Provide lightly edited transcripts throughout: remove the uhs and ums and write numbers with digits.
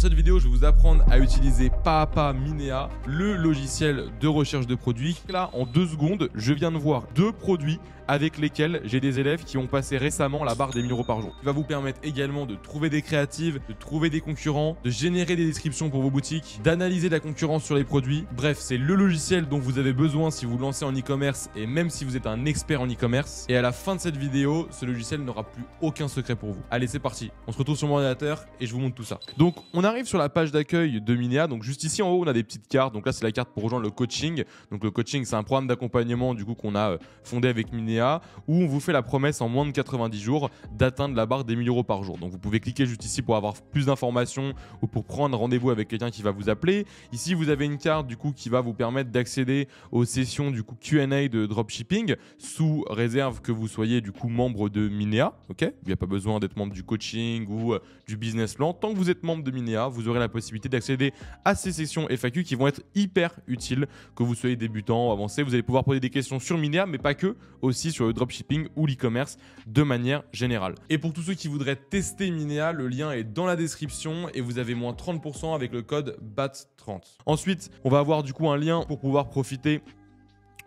cette vidéo, je vais vous apprendre à utiliser pas à pas Minea, le logiciel de recherche de produits. Là, en 2 secondes, je viens de voir 2 produits avec lesquels j'ai des élèves qui ont passé récemment la barre des 1000 € par jour. Il va vous permettre également de trouver des créatives, de trouver des concurrents, de générer des descriptions pour vos boutiques, d'analyser la concurrence sur les produits. Bref, c'est le logiciel dont vous avez besoin si vous lancez en e-commerce et même si vous êtes un expert en e-commerce. Et à la fin de cette vidéo, ce logiciel n'aura plus aucun secret pour vous. Allez, c'est parti. On se retrouve sur mon ordinateur et je vous montre tout ça. Donc, on arrive sur la page d'accueil de Minea. Donc, juste ici en haut, on a des petites cartes. Donc là, c'est la carte pour rejoindre le coaching. Donc, le coaching, c'est un programme d'accompagnement du coup qu'on a fondé avec Minea, où on vous fait la promesse en moins de 90 jours d'atteindre la barre des 1000 € par jour. Donc vous pouvez cliquer juste ici pour avoir plus d'informations ou pour prendre rendez-vous avec quelqu'un qui va vous appeler. Ici vous avez une carte du coup qui va vous permettre d'accéder aux sessions du coup Q&A de dropshipping sous réserve que vous soyez du coup membre de Minea. Ok, il n'y a pas besoin d'être membre du coaching ou du business plan. Tant que vous êtes membre de Minea, vous aurez la possibilité d'accéder à ces sessions FAQ qui vont être hyper utiles, que vous soyez débutant ou avancé. Vous allez pouvoir poser des questions sur Minea, mais pas que, aussi sur le dropshipping ou l'e-commerce de manière générale. Et pour tous ceux qui voudraient tester Minea, le lien est dans la description et vous avez moins 30% avec le code BAT30. Ensuite, on va avoir du coup un lien pour pouvoir profiter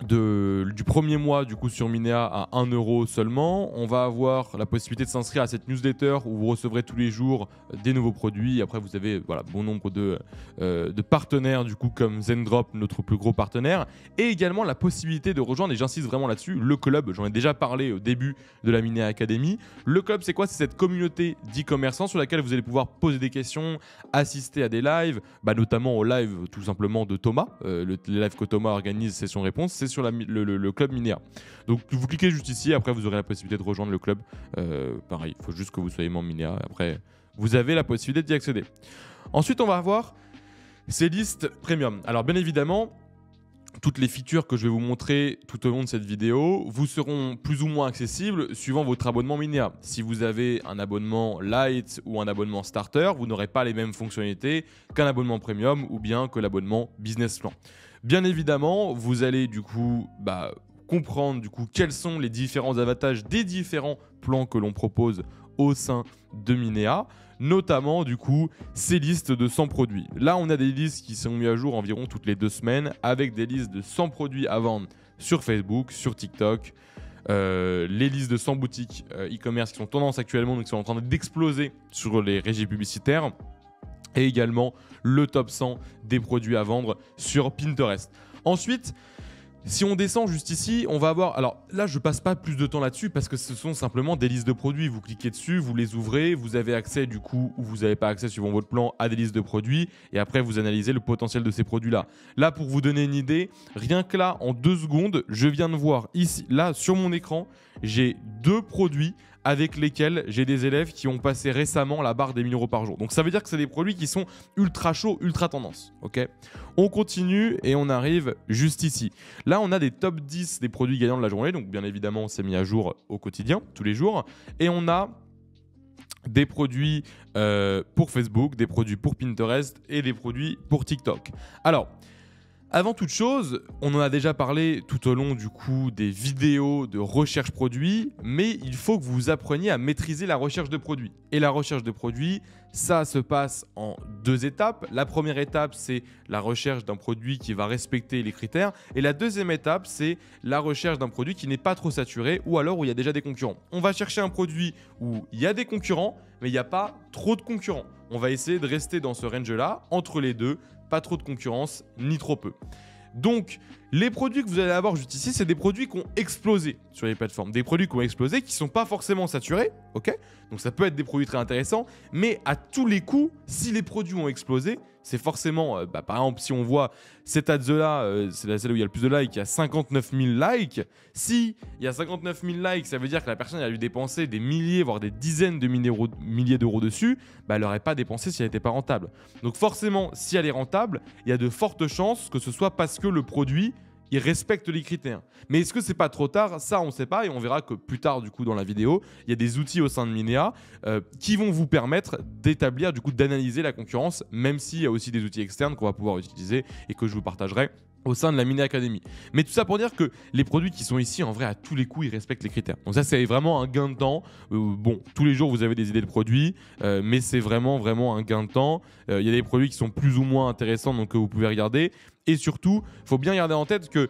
du premier mois du coup sur Minea à 1 € seulement. On va avoir la possibilité de s'inscrire à cette newsletter où vous recevrez tous les jours des nouveaux produits. Après vous avez voilà, bon nombre de partenaires du coup comme Zendrop, notre plus gros partenaire, et également la possibilité de rejoindre, et j'insiste vraiment là-dessus, le club. J'en ai déjà parlé au début de la Minea Academy. Le club, c'est quoi? C'est cette communauté d'e-commerçants sur laquelle vous allez pouvoir poser des questions, assister à des lives, notamment au live tout simplement de Thomas, les lives que Thomas organise, session-réponse, c'est sur le club Minea. Donc vous cliquez juste ici, après vous aurez la possibilité de rejoindre le club. Pareil, il faut juste que vous soyez membre Minea, après vous avez la possibilité d'y accéder. Ensuite, on va avoir ces listes premium. Alors bien évidemment, toutes les features que je vais vous montrer tout au long de cette vidéo vous seront plus ou moins accessibles suivant votre abonnement Minea. Si vous avez un abonnement Lite ou un abonnement Starter, vous n'aurez pas les mêmes fonctionnalités qu'un abonnement Premium ou bien que l'abonnement Business Plan. Bien évidemment, vous allez du coup comprendre du coup quels sont les différents avantages des différents plans que l'on propose au sein de Minea, notamment du coup ces listes de 100 produits. Là, on a des listes qui sont mises à jour environ toutes les 2 semaines avec des listes de 100 produits à vendre sur Facebook, sur TikTok, les listes de 100 boutiques e-commerce qui sont tendance actuellement, donc qui sont en train d'exploser sur les régies publicitaires, et également le top 100 des produits à vendre sur Pinterest. Ensuite, si on descend juste ici, on va avoir... Alors là, je ne passe pas plus de temps là-dessus parce que ce sont simplement des listes de produits. Vous cliquez dessus, vous les ouvrez, vous avez accès du coup, ou vous n'avez pas accès suivant votre plan, à des listes de produits. Et après, vous analysez le potentiel de ces produits-là. Là, pour vous donner une idée, rien que là, en 2 secondes, je viens de voir ici, là, sur mon écran, j'ai 2 produits avec lesquels j'ai des élèves qui ont passé récemment la barre des 1000 € par jour. Donc ça veut dire que c'est des produits qui sont ultra chauds, ultra tendance. Okay, on continue et on arrive juste ici. Là, on a des top 10 des produits gagnants de la journée. Donc bien évidemment, c'est mis à jour au quotidien, tous les jours. Et on a des produits pour Facebook, des produits pour Pinterest et des produits pour TikTok. Alors, avant toute chose, on en a déjà parlé tout au long du coup des vidéos de recherche produit, mais il faut que vous appreniez à maîtriser la recherche de produits. Et la recherche de produits, ça se passe en 2 étapes. La première étape, c'est la recherche d'un produit qui va respecter les critères. Et la deuxième étape, c'est la recherche d'un produit qui n'est pas trop saturé ou alors où il y a déjà des concurrents. On va chercher un produit où il y a des concurrents, mais il n'y a pas trop de concurrents. On va essayer de rester dans ce range-là, entre les deux, pas trop de concurrence, ni trop peu. Donc, les produits que vous allez avoir juste ici, c'est des produits qui ont explosé sur les plateformes. Des produits qui ont explosé, qui ne sont pas forcément saturés, ok? Donc ça peut être des produits très intéressants, mais à tous les coups, si les produits ont explosé, c'est forcément, par exemple, si on voit cette ad-là, c'est celle où il y a le plus de likes, il y a 59 000 likes. Si il y a 59 000 likes, ça veut dire que la personne a dû dépenser des milliers, voire des dizaines de milliers d'euros dessus, elle n'aurait pas dépensé si elle n'était pas rentable. Donc forcément, si elle est rentable, il y a de fortes chances que ce soit parce que le produit il respecte les critères. Mais est-ce que c'est pas trop tard? Ça, on ne sait pas et on verra que plus tard, du coup, dans la vidéo, il y a des outils au sein de Minea qui vont vous permettre d'établir, du coup, d'analyser la concurrence, même s'il y a aussi des outils externes qu'on va pouvoir utiliser et que je vous partagerai au sein de la Mini Academy. Mais tout ça pour dire que les produits qui sont ici, en vrai, à tous les coups, ils respectent les critères. Donc ça, c'est vraiment un gain de temps. Bon, tous les jours, vous avez des idées de produits, mais c'est vraiment un gain de temps. Il y a des produits qui sont plus ou moins intéressants, donc que vous pouvez regarder. Et surtout, il faut bien garder en tête que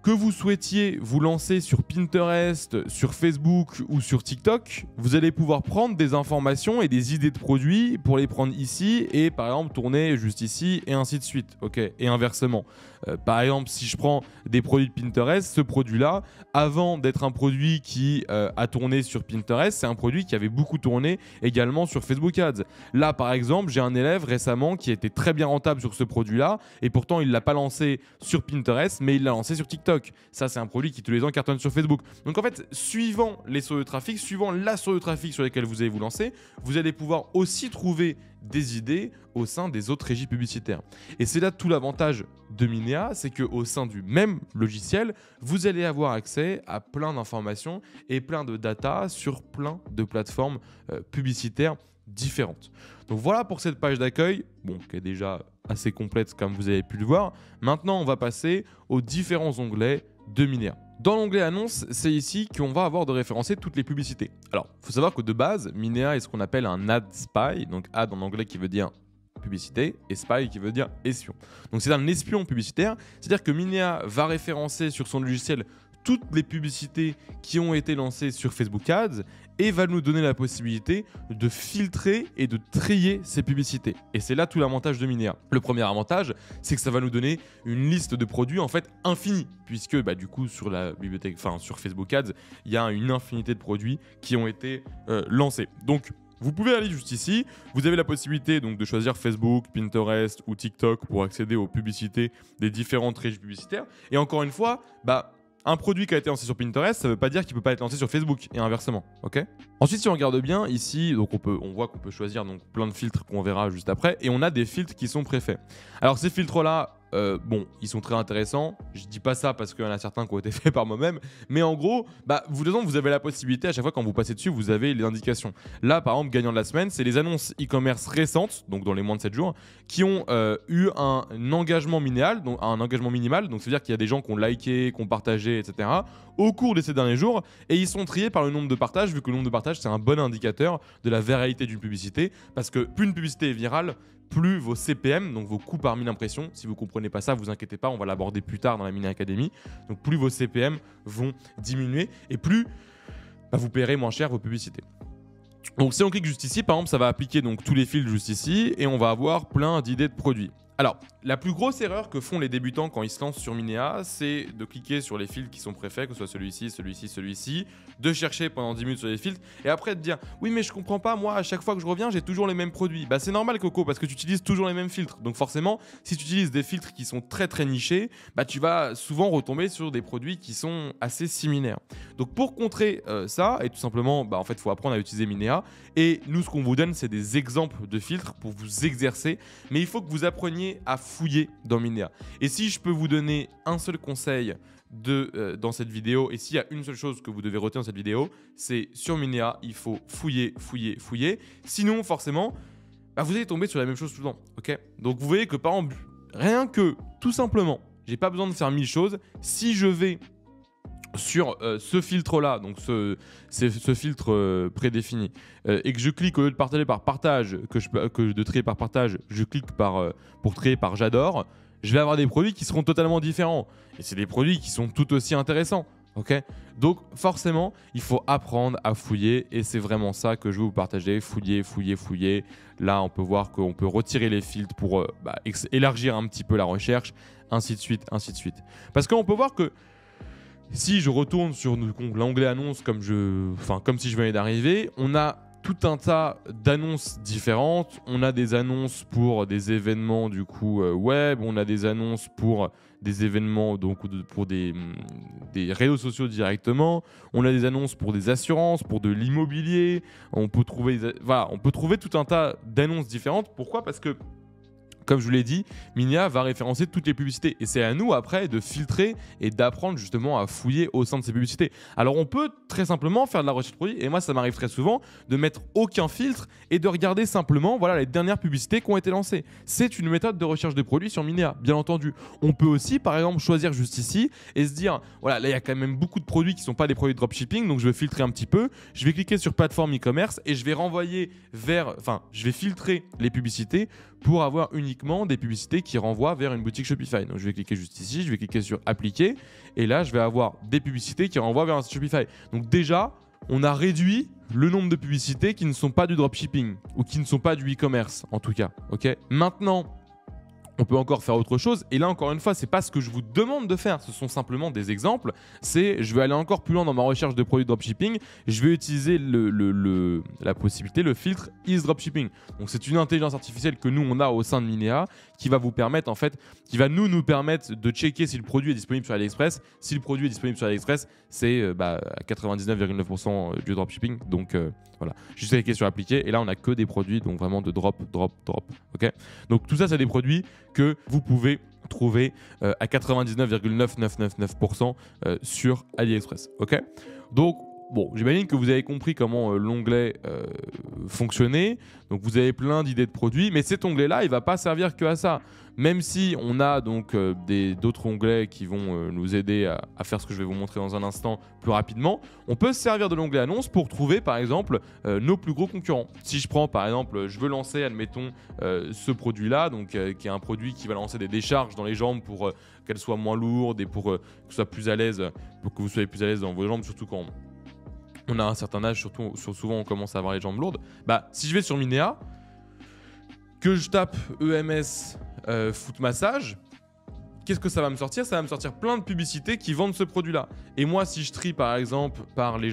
vous souhaitiez vous lancer sur Pinterest, sur Facebook ou sur TikTok, vous allez pouvoir prendre des informations et des idées de produits pour les prendre ici et par exemple tourner juste ici et ainsi de suite. Ok, et inversement. Par exemple, si je prends des produits de Pinterest, ce produit-là, avant d'être un produit qui a tourné sur Pinterest, c'est un produit qui avait beaucoup tourné également sur Facebook Ads. Là, par exemple, j'ai un élève récemment qui était très bien rentable sur ce produit-là et pourtant il ne l'a pas lancé sur Pinterest, mais il l'a lancé sur TikTok. Ça, c'est un produit qui tous les ans cartonne sur Facebook. Donc en fait, suivant les sources de trafic, suivant la source de trafic sur lesquelles vous allez vous lancer, vous allez pouvoir aussi trouver des idées au sein des autres régies publicitaires. Et c'est là tout l'avantage de Minea, c'est qu'au sein du même logiciel, vous allez avoir accès à plein d'informations et plein de data sur plein de plateformes publicitaires différentes. Donc voilà pour cette page d'accueil, bon, qui est déjà assez complète comme vous avez pu le voir. Maintenant, on va passer aux différents onglets de Minea. Dans l'onglet annonces, c'est ici qu'on va avoir de référencer toutes les publicités. Alors, il faut savoir que de base, Minea est ce qu'on appelle un ad spy, donc ad en anglais qui veut dire publicité et spy qui veut dire espion. Donc c'est un espion publicitaire, c'est-à-dire que Minea va référencer sur son logiciel toutes les publicités qui ont été lancées sur Facebook Ads et va nous donner la possibilité de filtrer et de trier ces publicités. Et c'est là tout l'avantage de Minea. Le premier avantage, c'est que ça va nous donner une liste de produits en fait infinie, puisque du coup sur la bibliothèque, sur Facebook Ads, il y a une infinité de produits qui ont été lancés. Donc vous pouvez aller juste ici, vous avez la possibilité donc de choisir Facebook, Pinterest ou TikTok pour accéder aux publicités des différentes régies publicitaires. Et encore une fois, un produit qui a été lancé sur Pinterest, ça ne veut pas dire qu'il ne peut pas être lancé sur Facebook et inversement. Ok. Ensuite, si on regarde bien ici, donc on voit qu'on peut choisir donc plein de filtres qu'on verra juste après, et on a des filtres qui sont préfaits. Alors ces filtres-là, ils sont très intéressants. Je dis pas ça parce qu'il y en a certains qui ont été faits par moi-même, mais en gros, vous avez la possibilité à chaque fois quand vous passez dessus, vous avez les indications. Là, par exemple, gagnant de la semaine, c'est les annonces e-commerce récentes, donc dans les moins de 7 jours, qui ont eu un engagement minimal, donc c'est-à-dire qu'il y a des gens qui ont liké, qui ont partagé, etc. au cours de ces derniers jours, et ils sont triés par le nombre de partages, vu que le nombre de partages c'est un bon indicateur de la viralité d'une publicité, parce que plus une publicité est virale, plus vos CPM, donc vos coûts par 1000 impressions, si vous ne comprenez pas ça, vous inquiétez pas, on va l'aborder plus tard dans la Mini Academy, donc plus vos CPM vont diminuer et plus vous paierez moins cher vos publicités. Donc si on clique juste ici, par exemple, ça va appliquer donc tous les filtres juste ici et on va avoir plein d'idées de produits. Alors, la plus grosse erreur que font les débutants quand ils se lancent sur Minea, c'est de cliquer sur les filtres qui sont préfaits, que ce soit celui-ci, celui-ci, celui-ci, de chercher pendant 10 minutes sur les filtres et après de dire « Oui, mais je comprends pas, moi, à chaque fois que je reviens, j'ai toujours les mêmes produits. » C'est normal, Coco, parce que tu utilises toujours les mêmes filtres. Donc forcément, si tu utilises des filtres qui sont très très nichés, tu vas souvent retomber sur des produits qui sont assez similaires. Donc pour contrer ça, et tout simplement, en fait, il faut apprendre à utiliser Minea. Et nous, ce qu'on vous donne, c'est des exemples de filtres pour vous exercer. Mais il faut que vous appreniez à fouiller dans Minea. Et si je peux vous donner un seul conseil dans cette vidéo, et s'il y a une seule chose que vous devez retenir dans cette vidéo, c'est sur Minea, il faut fouiller, fouiller, fouiller. Sinon, forcément, vous allez tomber sur la même chose tout le temps. Okay. Donc vous voyez que par exemple, rien que tout simplement, j'ai pas besoin de faire 1000 choses. Si je vais sur ce filtre-là, donc ce filtre prédéfini, et que je clique au lieu de partager par partage, de trier par partage, je clique pour trier par j'adore, je vais avoir des produits qui seront totalement différents. Et c'est des produits qui sont tout aussi intéressants. Okay. Donc forcément, il faut apprendre à fouiller et c'est vraiment ça que je veux vous partager. Fouiller, fouiller, fouiller. Là, on peut voir qu'on peut retirer les filtres pour élargir un petit peu la recherche, ainsi de suite, ainsi de suite. Parce qu'on peut voir que si je retourne sur l'onglet annonces comme si je venais d'arriver, on a tout un tas d'annonces différentes. On a des annonces pour des événements web, on a des annonces pour des événements pour des réseaux sociaux directement. On a des annonces pour des assurances, pour de l'immobilier. On peut trouver tout un tas d'annonces différentes. Pourquoi ? Parce que comme je vous l'ai dit, Minea va référencer toutes les publicités. Et c'est à nous, après, de filtrer et d'apprendre justement à fouiller au sein de ces publicités. Alors, on peut très simplement faire de la recherche produit. Et moi, ça m'arrive très souvent de mettre aucun filtre et de regarder simplement voilà, les dernières publicités qui ont été lancées. C'est une méthode de recherche de produits sur Minea, bien entendu. On peut aussi, par exemple, choisir juste ici et se dire, voilà, là, il y a quand même beaucoup de produits qui ne sont pas des produits de dropshipping. Donc, je vais filtrer un petit peu. Je vais cliquer sur plateforme e-commerce et je vais renvoyer je vais filtrer les publicités pour avoir uniquement des publicités qui renvoient vers une boutique Shopify. Donc je vais cliquer juste ici, je vais cliquer sur appliquer et là je vais avoir des publicités qui renvoient vers un site Shopify. Donc déjà, on a réduit le nombre de publicités qui ne sont pas du dropshipping ou qui ne sont pas du e-commerce en tout cas. Ok. Maintenant, on peut encore faire autre chose. Et là, encore une fois, ce n'est pas ce que je vous demande de faire. Ce sont simplement des exemples. Je vais aller encore plus loin dans ma recherche de produits dropshipping. Je vais utiliser la possibilité, le filtre Is Dropshipping. Donc, c'est une intelligence artificielle que nous, on a au sein de Minea qui va vous permettre, en fait, qui va nous permettre de checker si le produit est disponible sur AliExpress. Si le produit est disponible sur AliExpress, c'est à 99,9% du dropshipping. Donc, voilà. Juste cliquer sur appliquer. Et là, on n'a que des produits, donc vraiment de drop. OK ? Donc, tout ça, c'est des produits que vous pouvez trouver à 99,9999% sur AliExpress. Ok. Donc, bon, j'imagine que vous avez compris comment l'onglet fonctionnait. Donc, vous avez plein d'idées de produits, mais cet onglet-là, il ne va pas servir que à ça. Même si on a donc d'autres onglets qui vont nous aider à faire ce que je vais vous montrer dans un instant plus rapidement, on peut se servir de l'onglet annonce pour trouver par exemple nos plus gros concurrents. Si je prends par exemple, je veux lancer, admettons, ce produit-là, donc qui est un produit qui va lancer des décharges dans les jambes pour qu'elles soient moins lourdes et pour que vous soyez plus à l'aise dans vos jambes, surtout quand on a un certain âge, souvent on commence à avoir les jambes lourdes. Bah, si je vais sur Minea, que je tape EMS foot massage, qu'est-ce que ça va me sortir? Ça va me sortir plein de publicités qui vendent ce produit-là. Et moi, si je trie par exemple par les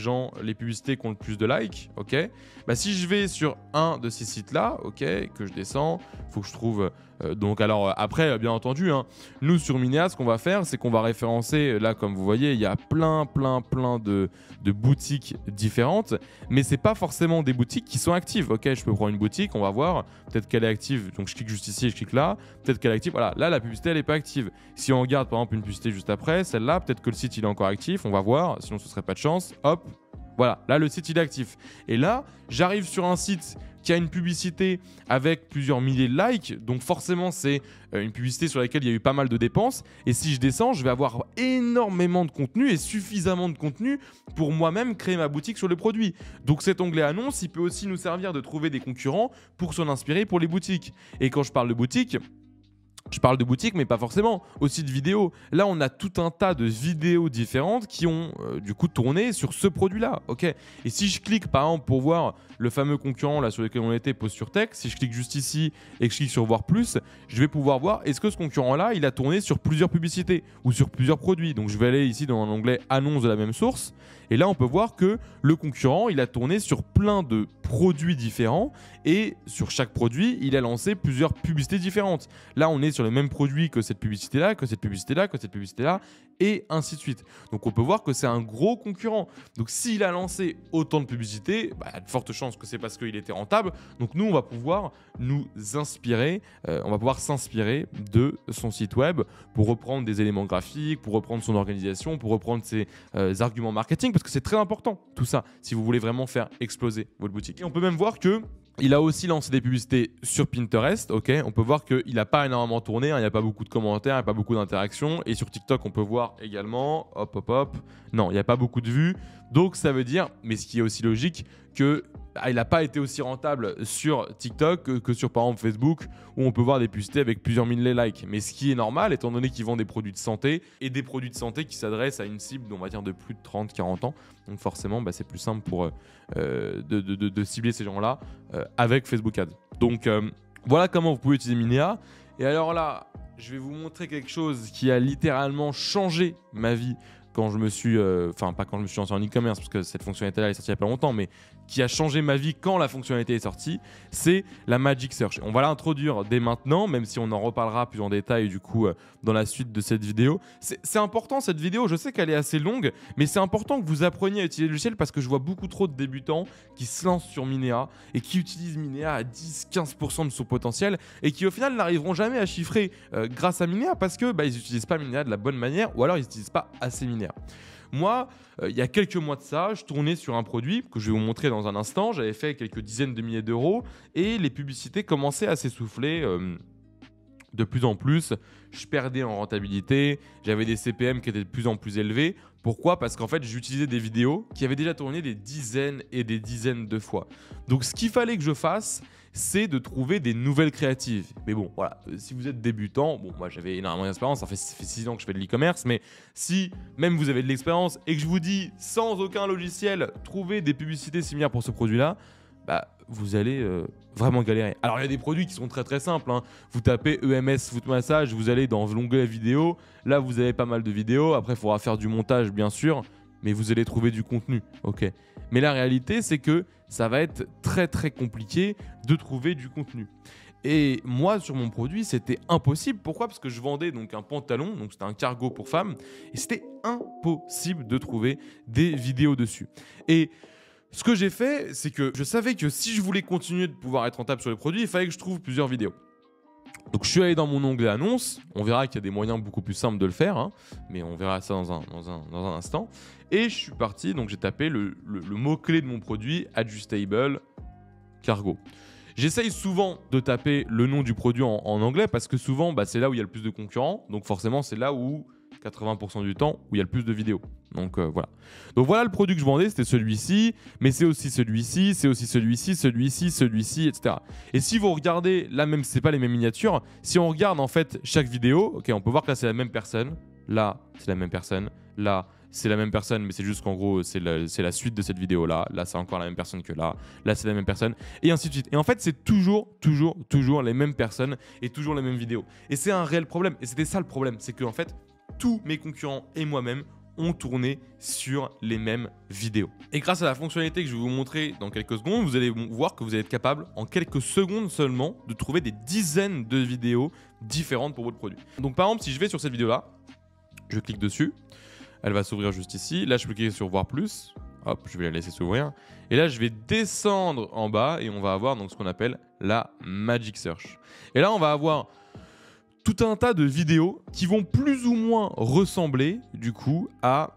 publicités qui ont le plus de likes, ok, bah, si je vais sur un de ces sites-là, ok, que je descends, il faut que je trouve. Donc alors après, bien entendu, hein, nous sur Minea, ce qu'on va faire, c'est qu'on va référencer, là comme vous voyez, il y a plein de boutiques différentes, mais c'est pas forcément des boutiques qui sont actives. Ok, je peux prendre une boutique, on va voir, peut-être qu'elle est active, donc je clique juste ici et je clique là, peut-être qu'elle est active, voilà, là la publicité elle n'est pas active. Si on regarde par exemple une publicité juste après, celle-là, peut-être que le site il est encore actif, on va voir, sinon ce serait pas de chance, hop, voilà, là le site il est actif. Et là, j'arrive sur un site qui a une publicité avec plusieurs milliers de likes, donc forcément c'est une publicité sur laquelle il y a eu pas mal de dépenses, et si je descends, je vais avoir énormément de contenu et suffisamment de contenu pour moi-même créer ma boutique sur le produit. Donc cet onglet annonce, il peut aussi nous servir de trouver des concurrents pour s'en inspirer pour les boutiques. Et quand je parle de boutique, je parle de boutique, mais pas forcément, aussi de vidéos. Là, on a tout un tas de vidéos différentes qui ont du coup tourné sur ce produit-là. Okay, et si je clique par exemple pour voir le fameux concurrent là, sur lequel on était, Posture Tech, si je clique juste ici et que je clique sur voir plus, je vais pouvoir voir est-ce que ce concurrent-là, il a tourné sur plusieurs publicités ou sur plusieurs produits. Donc je vais aller ici dans l'onglet annonce de la même source. Et là, on peut voir que le concurrent, il a tourné sur plein de produits différents et sur chaque produit, il a lancé plusieurs publicités différentes. Là, on est sur le même produit que cette publicité-là, que cette publicité-là, que cette publicité-là, et ainsi de suite. Donc, on peut voir que c'est un gros concurrent. Donc, s'il a lancé autant de publicités, il y a de fortes chances que c'est parce qu'il était rentable. Donc, nous, on va pouvoir nous inspirer, on va pouvoir s'inspirer de son site web pour reprendre des éléments graphiques, pour reprendre son organisation, pour reprendre ses arguments marketing, parce que c'est très important tout ça si vous voulez vraiment faire exploser votre boutique. Et on peut même voir que il a aussi lancé des publicités sur Pinterest, ok. On peut voir qu'il n'a pas énormément tourné, hein, il n'y a pas beaucoup de commentaires, il n'y a pas beaucoup d'interactions. Et sur TikTok, on peut voir également, non, il n'y a pas beaucoup de vues. Donc ça veut dire, mais ce qui est aussi logique, que il n'a pas été aussi rentable sur TikTok que sur par exemple Facebook, où on peut voir des publicités avec plusieurs milliers de likes. Mais ce qui est normal, étant donné qu'ils vendent des produits de santé, et des produits de santé qui s'adressent à une cible, on va dire, de plus de 30-40 ans. Donc forcément, c'est plus simple pour de cibler ces gens-là avec Facebook Ads. Donc voilà comment vous pouvez utiliser Minea. Et alors là, je vais vous montrer quelque chose qui a littéralement changé ma vie quand je me suis, pas quand je me suis lancé en e-commerce, parce que cette fonctionnalité-là est sortie il n'y a pas longtemps, mais qui a changé ma vie quand la fonctionnalité est sortie, c'est la Magic Search. On va l'introduire dès maintenant, même si on en reparlera plus en détail du coup dans la suite de cette vidéo. C'est important cette vidéo, je sais qu'elle est assez longue, mais c'est important que vous appreniez à utiliser le logiciel parce que je vois beaucoup trop de débutants qui se lancent sur Minea et qui utilisent Minea à 10-15% de son potentiel et qui au final n'arriveront jamais à chiffrer grâce à Minea parce que ils n'utilisent pas Minea de la bonne manière ou alors ils n'utilisent pas assez Minea. Moi, il y a quelques mois de ça, je tournais sur un produit que je vais vous montrer dans un instant. J'avais fait quelques dizaines de milliers d'euros et les publicités commençaient à s'essouffler de plus en plus. Je perdais en rentabilité, j'avais des CPM qui étaient de plus en plus élevés. Pourquoi ? Parce qu'en fait, j'utilisais des vidéos qui avaient déjà tourné des dizaines et des dizaines de fois. Donc, ce qu'il fallait que je fasse, c'est de trouver des nouvelles créatives. Mais bon, voilà, si vous êtes débutant, bon, moi j'avais énormément d'expérience, ça fait 6 ans que je fais de l'e-commerce, mais si même vous avez de l'expérience et que je vous dis sans aucun logiciel, trouvez des publicités similaires pour ce produit-là, vous allez vraiment galérer. Alors il y a des produits qui sont très très simples, hein. Vous tapez EMS Foot Massage, vous allez dans l'onglet vidéo, là vous avez pas mal de vidéos, après il faudra faire du montage bien sûr, mais vous allez trouver du contenu, ok. Mais la réalité c'est que ça va être très très compliqué de trouver du contenu. Et moi sur mon produit c'était impossible. Pourquoi ? Parce que je vendais donc un pantalon, donc c'était un cargo pour femmes, et c'était impossible de trouver des vidéos dessus. Et ce que j'ai fait, c'est que je savais que si je voulais continuer de pouvoir être rentable sur le produit, il fallait que je trouve plusieurs vidéos. Donc je suis allé dans mon onglet annonces, on verra qu'il y a des moyens beaucoup plus simples de le faire, hein, mais on verra ça dans un instant. Et je suis parti, donc j'ai tapé le mot-clé de mon produit, Adjustable Cargo. J'essaye souvent de taper le nom du produit en anglais parce que souvent c'est là où il y a le plus de concurrents, donc forcément c'est là où 80% du temps où il y a le plus de vidéos. Donc voilà. Donc voilà le produit que je vendais, c'était celui-ci, mais c'est aussi celui-ci, c'est aussi celui-ci, celui-ci, celui-ci, etc. Et si vous regardez, là même c'est pas les mêmes miniatures, si on regarde en fait chaque vidéo, ok, on peut voir que là c'est la même personne, là c'est la même personne, là c'est la même personne, mais c'est juste qu'en gros c'est la suite de cette vidéo là, là c'est encore la même personne que là c'est la même personne, et ainsi de suite. Et en fait c'est toujours les mêmes personnes et toujours les mêmes vidéos. Et c'est un réel problème, et c'était ça le problème, c'est que en fait tous mes concurrents et moi-même ont tourné sur les mêmes vidéos. Et grâce à la fonctionnalité que je vais vous montrer dans quelques secondes, vous allez voir que vous allez être capable, en quelques secondes seulement, de trouver des dizaines de vidéos différentes pour votre produit. Donc par exemple, si je vais sur cette vidéo-là, je clique dessus, elle va s'ouvrir juste ici. Là, je peux cliquer sur voir plus. Hop, je vais la laisser s'ouvrir. Et là, je vais descendre en bas et on va avoir donc ce qu'on appelle la Magic Search. Et là, on va avoir tout un tas de vidéos qui vont plus ou moins ressembler du coup à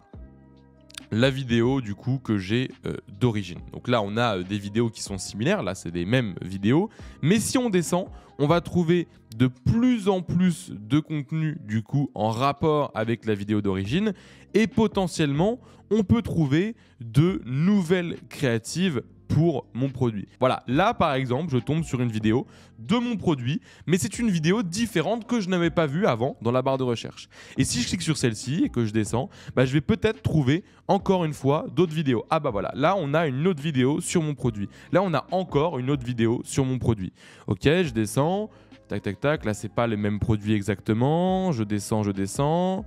la vidéo du coup que j'ai d'origine. Donc là on a des vidéos qui sont similaires, là c'est des mêmes vidéos, mais si on descend, on va trouver de plus en plus de contenu du coup en rapport avec la vidéo d'origine et potentiellement on peut trouver de nouvelles créatives pour mon produit. Voilà, là par exemple, je tombe sur une vidéo de mon produit, mais c'est une vidéo différente que je n'avais pas vue avant dans la barre de recherche. Et si je clique sur celle-ci et que je descends, je vais peut-être trouver encore une fois d'autres vidéos. Ah voilà, là on a une autre vidéo sur mon produit. Là on a encore une autre vidéo sur mon produit. Ok, je descends, tac tac tac, là c'est pas les mêmes produits exactement, je descends.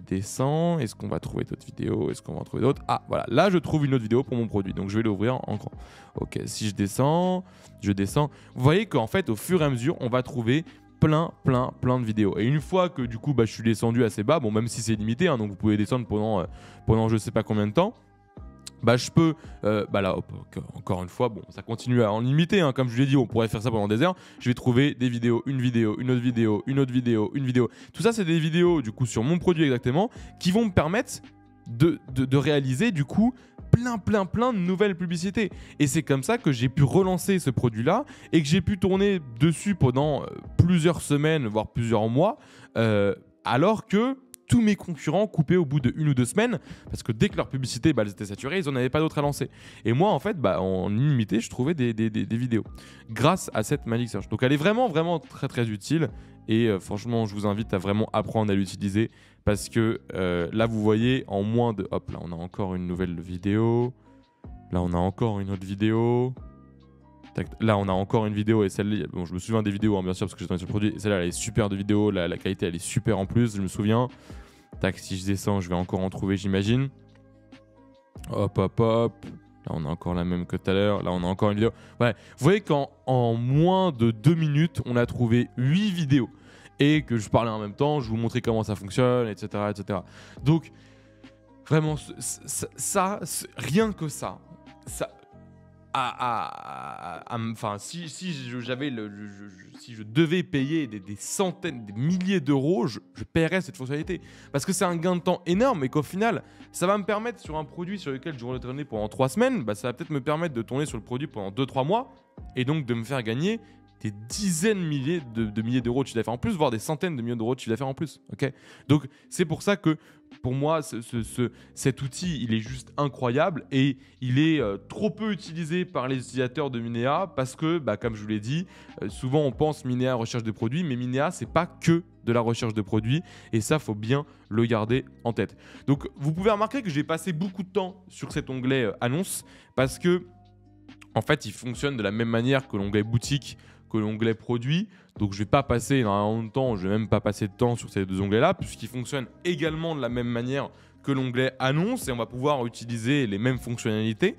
Est-ce qu'on va trouver d'autres vidéos? Est-ce qu'on va en trouver d'autres? Ah, voilà. Là, je trouve une autre vidéo pour mon produit. Donc, je vais l'ouvrir en grand. Ok, si je descends. Vous voyez qu'en fait, au fur et à mesure, on va trouver plein de vidéos. Et une fois que, du coup, je suis descendu assez bas, bon, même si c'est limité, hein, donc vous pouvez descendre pendant je sais pas combien de temps. Je peux, là, hop, encore une fois, bon, ça continue à en limiter, hein, comme je l'ai dit, on pourrait faire ça pendant des heures. Je vais trouver des vidéos, une vidéo, une autre vidéo, une autre vidéo, une vidéo. Tout ça, c'est des vidéos, du coup, sur mon produit exactement, qui vont me permettre de réaliser, du coup, plein de nouvelles publicités. Et c'est comme ça que j'ai pu relancer ce produit-là et que j'ai pu tourner dessus pendant plusieurs semaines, voire plusieurs mois, alors que tous mes concurrents coupaient au bout de 1 ou 2 semaines parce que dès que leur publicité elles étaient saturées, ils n'en avaient pas d'autres à lancer. Et moi en fait en illimité je trouvais des vidéos grâce à cette Magic Search. Donc elle est vraiment très utile et franchement je vous invite à vraiment apprendre à l'utiliser parce que là vous voyez en moins de... Hop là on a encore une nouvelle vidéo, là on a encore une autre vidéo. Là, on a encore une vidéo et celle-là, bon, je me souviens des vidéos, hein, bien sûr, parce que j'ai tourné sur le produit. Celle-là, elle est super de vidéo, la qualité, elle est super en plus, je me souviens. Tac, si je descends, je vais encore en trouver, j'imagine. Hop. Là, on a encore la même que tout à l'heure. Là, on a encore une vidéo. Ouais. Vous voyez qu'en moins de 2 minutes, on a trouvé 8 vidéos. Et que je parlais en même temps, je vous montrais comment ça fonctionne, etc. etc. Donc, vraiment, rien que ça enfin, si je devais payer des centaines, des milliers d'euros, je paierais cette fonctionnalité. Parce que c'est un gain de temps énorme et qu'au final, ça va me permettre sur un produit sur lequel je vais tourner pendant 3 semaines, bah, ça va peut-être me permettre de tourner sur le produit pendant 2-3 mois et donc de me faire gagner des dizaines de milliers d'euros de chiffre d'affaires en plus, voire des centaines de millions d'euros de chiffre d'affaires en plus. Okay, donc c'est pour ça que pour moi, cet outil, il est juste incroyable et il est trop peu utilisé par les utilisateurs de Minea parce que, bah, comme je vous l'ai dit, souvent on pense Minea recherche de produits, mais Minea, c'est pas que de la recherche de produits et ça, faut bien le garder en tête. Donc, vous pouvez remarquer que j'ai passé beaucoup de temps sur cet onglet annonce parce que, en fait, il fonctionne de la même manière que l'onglet boutique, que l'onglet produit. Donc je ne vais pas passer énormément de temps, je ne vais même pas passer de temps sur ces deux onglets-là, puisqu'ils fonctionnent également de la même manière que l'onglet annonce et on va pouvoir utiliser les mêmes fonctionnalités.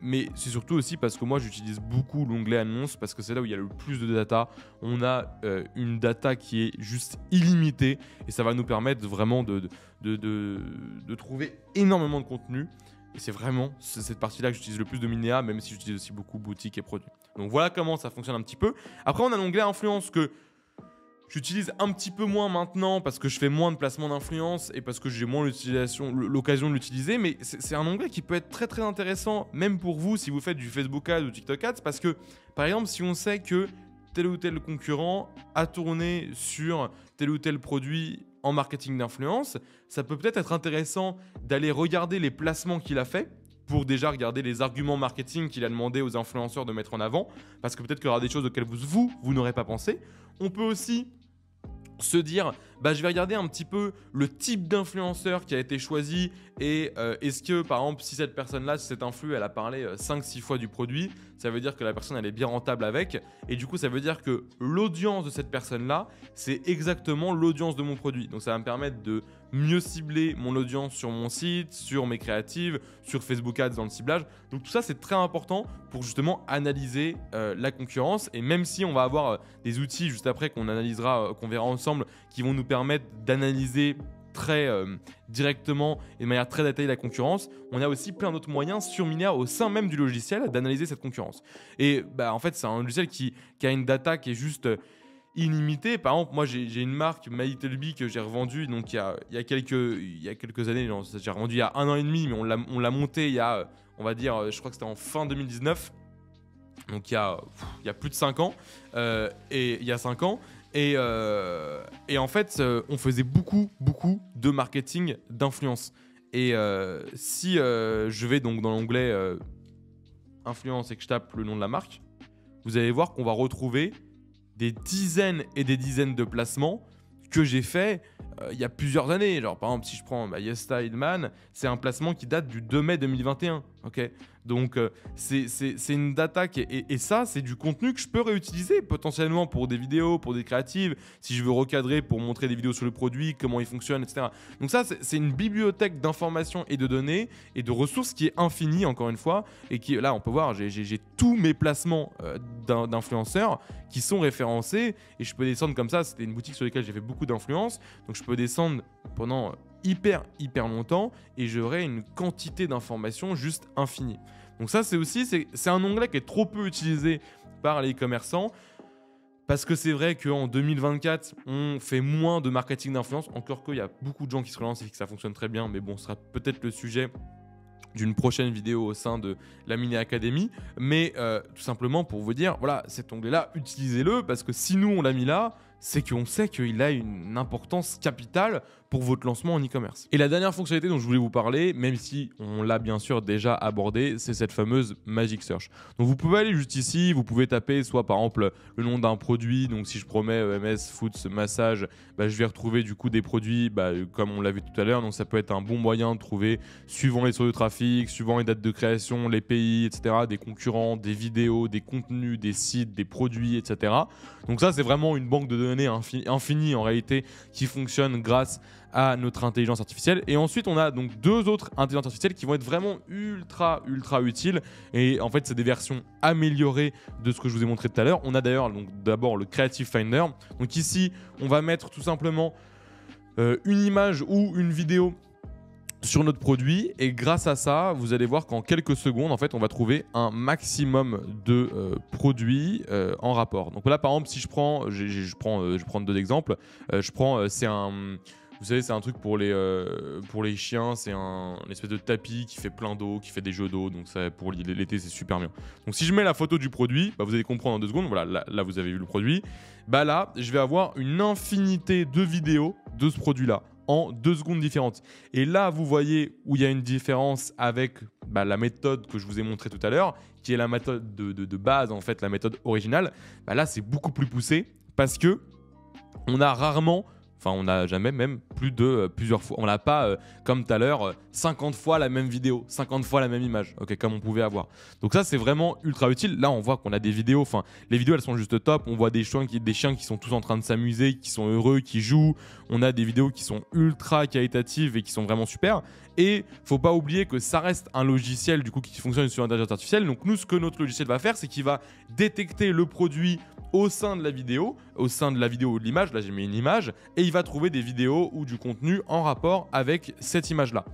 Mais c'est surtout aussi parce que moi j'utilise beaucoup l'onglet annonce parce que c'est là où il y a le plus de data. On a une data qui est juste illimitée et ça va nous permettre vraiment de trouver énormément de contenu. Et c'est vraiment cette partie-là que j'utilise le plus de Minea, même si j'utilise aussi beaucoup boutique et produits. Donc voilà comment ça fonctionne un petit peu. Après, on a l'onglet influence que j'utilise un petit peu moins maintenant parce que je fais moins de placements d'influence et parce que j'ai moins l'occasion de l'utiliser. Mais c'est un onglet qui peut être très très intéressant, même pour vous si vous faites du Facebook Ads ou TikTok Ads. Parce que, par exemple, si on sait que tel ou tel concurrent a tourné sur tel ou tel produit en marketing d'influence, ça peut peut-être être intéressant d'aller regarder les placements qu'il a fait pour déjà regarder les arguments marketing qu'il a demandé aux influenceurs de mettre en avant, parce que peut-être qu'il y aura des choses auxquelles vous n'aurez pas pensé. On peut aussi se dire, bah, je vais regarder un petit peu le type d'influenceur qui a été choisi et est-ce que, par exemple, si cette personne-là, si cette influe, elle a parlé 5-6 fois du produit, ça veut dire que la personne, elle est bien rentable avec. Et du coup, ça veut dire que l'audience de cette personne-là, c'est exactement l'audience de mon produit. Donc, ça va me permettre de mieux cibler mon audience sur mon site, sur mes créatives, sur Facebook Ads dans le ciblage. Donc, tout ça, c'est très important pour justement analyser la concurrence. Et même si on va avoir des outils juste après qu'on analysera, qu'on verra ensemble, qui vont nous permettre d'analyser très directement et de manière très détaillée la concurrence, on a aussi plein d'autres moyens sur Minea au sein même du logiciel d'analyser cette concurrence. Et bah, en fait, c'est un logiciel qui a une data qui est juste illimitée. Par exemple, moi j'ai une marque, My Little Bee, que j'ai revendue donc il y a quelques années. J'ai revendu il y a 1 an et demi, mais on l'a monté il y a, on va dire, je crois que c'était en fin 2019. Donc il y a plus de 5 ans. Et il y a 5 ans. Et en fait, on faisait beaucoup de marketing d'influence. Et si je vais donc dans l'onglet influence et que je tape le nom de la marque, vous allez voir qu'on va retrouver des dizaines et des dizaines de placements que j'ai fait il y a plusieurs années. Genre, par exemple, si je prends Yes Style Man, c'est un placement qui date du 2 mai 2021. Okay, donc, c'est une data et ça, c'est du contenu que je peux réutiliser potentiellement pour des vidéos, pour des créatives, si je veux recadrer pour montrer des vidéos sur le produit, comment il fonctionne, etc. Donc ça, c'est une bibliothèque d'informations et de données et de ressources qui est infinie, encore une fois, et qui, là, on peut voir, j'ai tous mes placements d'influenceurs qui sont référencés et je peux descendre comme ça. C'était une boutique sur laquelle j'ai fait beaucoup d'influence, donc je peux descendre pendant hyper longtemps et j'aurai une quantité d'informations juste infinie. Donc ça, c'est un onglet qui est trop peu utilisé par les e-commerçants parce que c'est vrai qu'en 2024, on fait moins de marketing d'influence, encore qu'il y a beaucoup de gens qui se relancent et que ça fonctionne très bien, mais bon, ce sera peut-être le sujet d'une prochaine vidéo au sein de la Minea Academy. Mais tout simplement pour vous dire, voilà, cet onglet-là, utilisez-le parce que si nous, on l'a mis là, c'est qu'on sait qu'il a une importance capitale pour votre lancement en e-commerce. Et la dernière fonctionnalité dont je voulais vous parler, même si on l'a bien sûr déjà abordé, c'est cette fameuse Magic Search. Donc vous pouvez aller juste ici, vous pouvez taper soit par exemple le nom d'un produit. Donc si je promets EMS Foods Massage, je vais retrouver du coup des produits comme on l'a vu tout à l'heure. Donc ça peut être un bon moyen de trouver, suivant les sources de trafic, suivant les dates de création, les pays, etc., des concurrents, des vidéos, des contenus, des sites, des produits, etc. Donc ça, c'est vraiment une banque de données données infinies en réalité qui fonctionnent grâce à notre intelligence artificielle. Et ensuite, on a donc 2 autres intelligences artificielles qui vont être vraiment ultra utiles. Et en fait, c'est des versions améliorées de ce que je vous ai montré tout à l'heure. On a d'ailleurs donc d'abord le Creative Finder. Donc ici, on va mettre tout simplement une image ou une vidéo sur notre produit, et grâce à ça, vous allez voir qu'en quelques secondes, en fait, on va trouver un maximum de produits en rapport. Donc là, par exemple, si je prends, je vais prendre 2 exemples. C'est un, vous savez, c'est un truc pour les chiens. C'est une espèce de tapis qui fait plein d'eau, qui fait des jeux d'eau. Donc ça, pour l'été, c'est super bien. Donc si je mets la photo du produit, vous allez comprendre en 2 secondes. Voilà, là, vous avez vu le produit. Là, je vais avoir une infinité de vidéos de ce produit-là en 2 secondes différentes. Et là, vous voyez où il y a une différence avec la méthode que je vous ai montrée tout à l'heure, qui est la méthode de base, en fait, la méthode originale. Là, c'est beaucoup plus poussé parce que on a rarement... Enfin, on n'a jamais même plus de plusieurs fois. On n'a pas, comme tout à l'heure, 50 fois la même vidéo, 50 fois la même image, comme on pouvait avoir. Donc ça, c'est vraiment ultra utile. Là, on voit qu'on a des vidéos. Enfin, les vidéos, elles sont juste top. On voit des chiens qui sont tous en train de s'amuser, qui sont heureux, qui jouent. On a des vidéos qui sont ultra qualitatives et qui sont vraiment super. Et faut pas oublier que ça reste un logiciel du coup qui fonctionne sur l'intelligence artificielle. Donc nous, ce que notre logiciel va faire, c'est qu'il va détecter le produit au sein de la vidéo ou de l'image. Là, j'ai mis une image et il va trouver des vidéos ou du contenu en rapport avec cette image-là.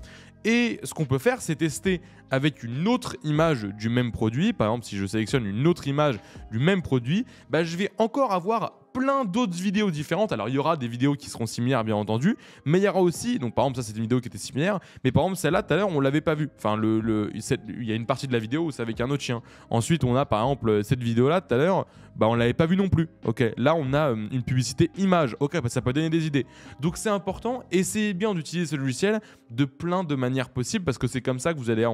Et ce qu'on peut faire, c'est tester avec une autre image du même produit. Par exemple, si je sélectionne une autre image du même produit, je vais encore avoir plein d'autres vidéos différentes. Alors, il y aura des vidéos qui seront similaires, bien entendu, mais il y aura aussi, donc par exemple, ça c'est une vidéo qui était similaire, mais par exemple, celle-là, tout à l'heure, on ne l'avait pas vue. Enfin, il y a une partie de la vidéo où c'est avec un autre chien. Ensuite, on a par exemple cette vidéo-là, tout à l'heure, on ne l'avait pas vue non plus. Là, on a une publicité image. Ça peut donner des idées. Donc, c'est important, et c'est bien d'utiliser ce logiciel de plein de manières possibles, parce que c'est comme ça que vous allez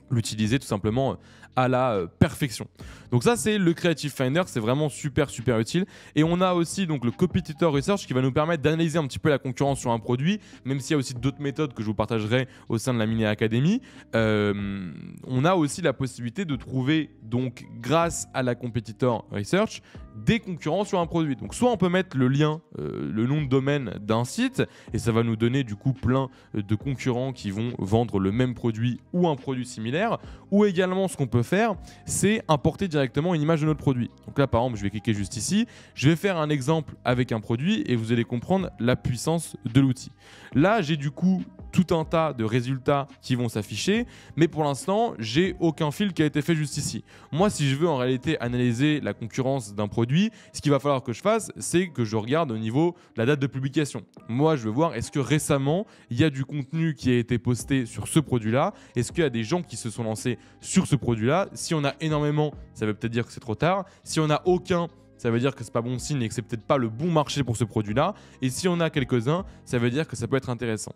l'utiliser tout simplement à la perfection. Donc ça, c'est le Creative Finder, c'est vraiment super utile. Et on a aussi donc le Competitor Research qui va nous permettre d'analyser un petit peu la concurrence sur un produit, même s'il y a aussi d'autres méthodes que je vous partagerai au sein de la Minea Academy. On a aussi la possibilité de trouver, donc grâce à la Competitor Research, des concurrents sur un produit. Donc soit on peut mettre le lien, le nom de domaine d'un site, et ça va nous donner du coup plein de concurrents qui vont vendre le même produit ou un produit similaire, ou également ce qu'on peut faire, c'est importer directement une image de notre produit. Donc là, par exemple, je vais cliquer juste ici, je vais faire un exemple avec un produit et vous allez comprendre la puissance de l'outil. Là, j'ai du coup tout un tas de résultats qui vont s'afficher, mais pour l'instant, j'ai aucun fil qui a été fait juste ici. Moi, si je veux en réalité analyser la concurrence d'un produit, ce qu'il va falloir que je fasse, c'est que je regarde au niveau de la date de publication. Moi, je veux voir, est-ce que récemment, il y a du contenu qui a été posté sur ce produit-là? Est-ce qu'il y a des gens qui se sont lancés sur ce produit-là? Si on a énormément, ça veut peut-être dire que c'est trop tard. Si on n'a aucun, ça veut dire que c'est pas bon signe et que c'est peut-être pas le bon marché pour ce produit-là. Et si on a quelques-uns, ça veut dire que ça peut être intéressant.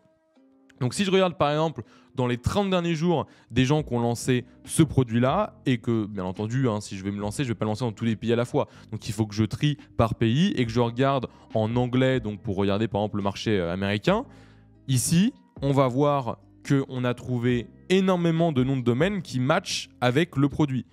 Donc si je regarde par exemple dans les 30 derniers jours des gens qui ont lancé ce produit-là, et que bien entendu si je vais me lancer, je ne vais pas lancer dans tous les pays à la fois. Donc il faut que je trie par pays et que je regarde en anglais, donc pour regarder par exemple le marché américain. Ici, on va voir qu'on a trouvé énormément de noms de domaine qui matchent avec le produit.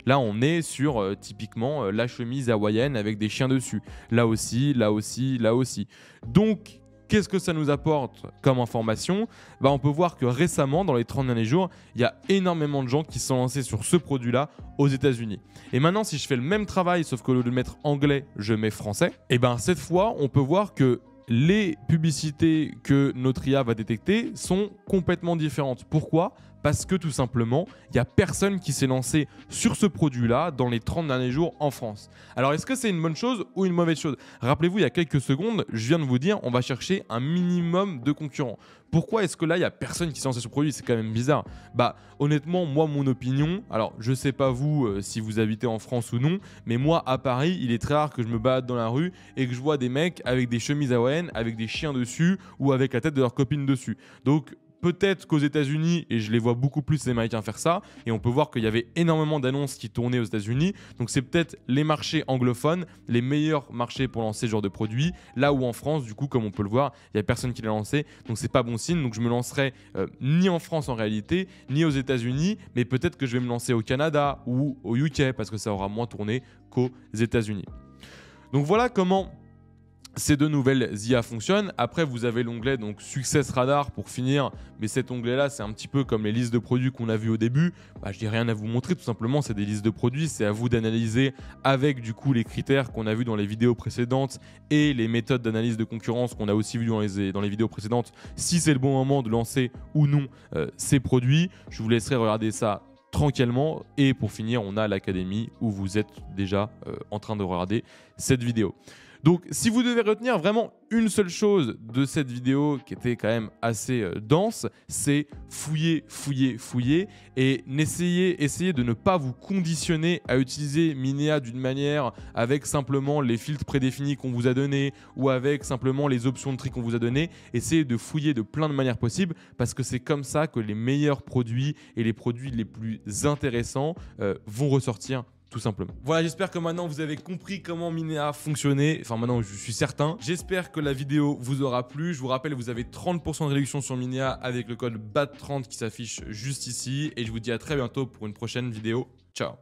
Là, on est sur typiquement la chemise hawaïenne avec des chiens dessus. Là aussi, là aussi, là aussi. Donc, qu'est-ce que ça nous apporte comme information? On peut voir que récemment, dans les 30 derniers jours, il y a énormément de gens qui se sont lancés sur ce produit-là aux États-Unis. Et maintenant, si je fais le même travail, sauf qu'au lieu de mettre anglais, je mets français, et cette fois, on peut voir que les publicités que notre IA va détecter sont complètement différentes. Pourquoi ? Parce que tout simplement, il n'y a personne qui s'est lancé sur ce produit-là dans les 30 derniers jours en France. Alors, est-ce que c'est une bonne chose ou une mauvaise chose? Rappelez-vous, il y a quelques secondes, je viens de vous dire, on va chercher un minimum de concurrents. Pourquoi est-ce que là, il n'y a personne qui s'est lancé sur ce produit? C'est quand même bizarre. Honnêtement, moi, mon opinion, alors je ne sais pas vous si vous habitez en France ou non, mais moi, à Paris, il est très rare que je me balade dans la rue et que je vois des mecs avec des chemises hawaïennes, avec des chiens dessus ou avec la tête de leur copine dessus. Donc, peut-être qu'aux États-Unis, et je les vois beaucoup plus les Américains faire ça, et on peut voir qu'il y avait énormément d'annonces qui tournaient aux États-Unis, donc c'est peut-être les marchés anglophones, les meilleurs marchés pour lancer ce genre de produit, là où en France, du coup, comme on peut le voir, il n'y a personne qui l'a lancé, donc c'est pas bon signe, donc je me lancerai ni en France en réalité, ni aux États-Unis, mais peut-être que je vais me lancer au Canada ou au UK, parce que ça aura moins tourné qu'aux États-Unis. Donc voilà comment ces deux nouvelles IA fonctionnent. Après, vous avez l'onglet donc Success Radar pour finir, mais cet onglet-là, c'est un petit peu comme les listes de produits qu'on a vu au début. Je n'ai rien à vous montrer, tout simplement, c'est des listes de produits. C'est à vous d'analyser avec du coup les critères qu'on a vus dans les vidéos précédentes et les méthodes d'analyse de concurrence qu'on a aussi vues dans les vidéos précédentes, si c'est le bon moment de lancer ou non ces produits. Je vous laisserai regarder ça tranquillement. Et pour finir, on a l'académie où vous êtes déjà en train de regarder cette vidéo. Donc, si vous devez retenir vraiment une seule chose de cette vidéo qui était quand même assez dense, c'est fouiller, fouiller, fouiller et essayez de ne pas vous conditionner à utiliser Minea d'une manière avec simplement les filtres prédéfinis qu'on vous a donnés ou avec simplement les options de tri qu'on vous a données. Essayez de fouiller de plein de manières possibles parce que c'est comme ça que les meilleurs produits et les produits les plus intéressants vont ressortir. Tout simplement. Voilà, j'espère que maintenant vous avez compris comment Minea fonctionnait. Enfin, maintenant, je suis certain. J'espère que la vidéo vous aura plu. Je vous rappelle, vous avez 30% de réduction sur Minea avec le code BAT30 qui s'affiche juste ici. Et je vous dis à très bientôt pour une prochaine vidéo. Ciao!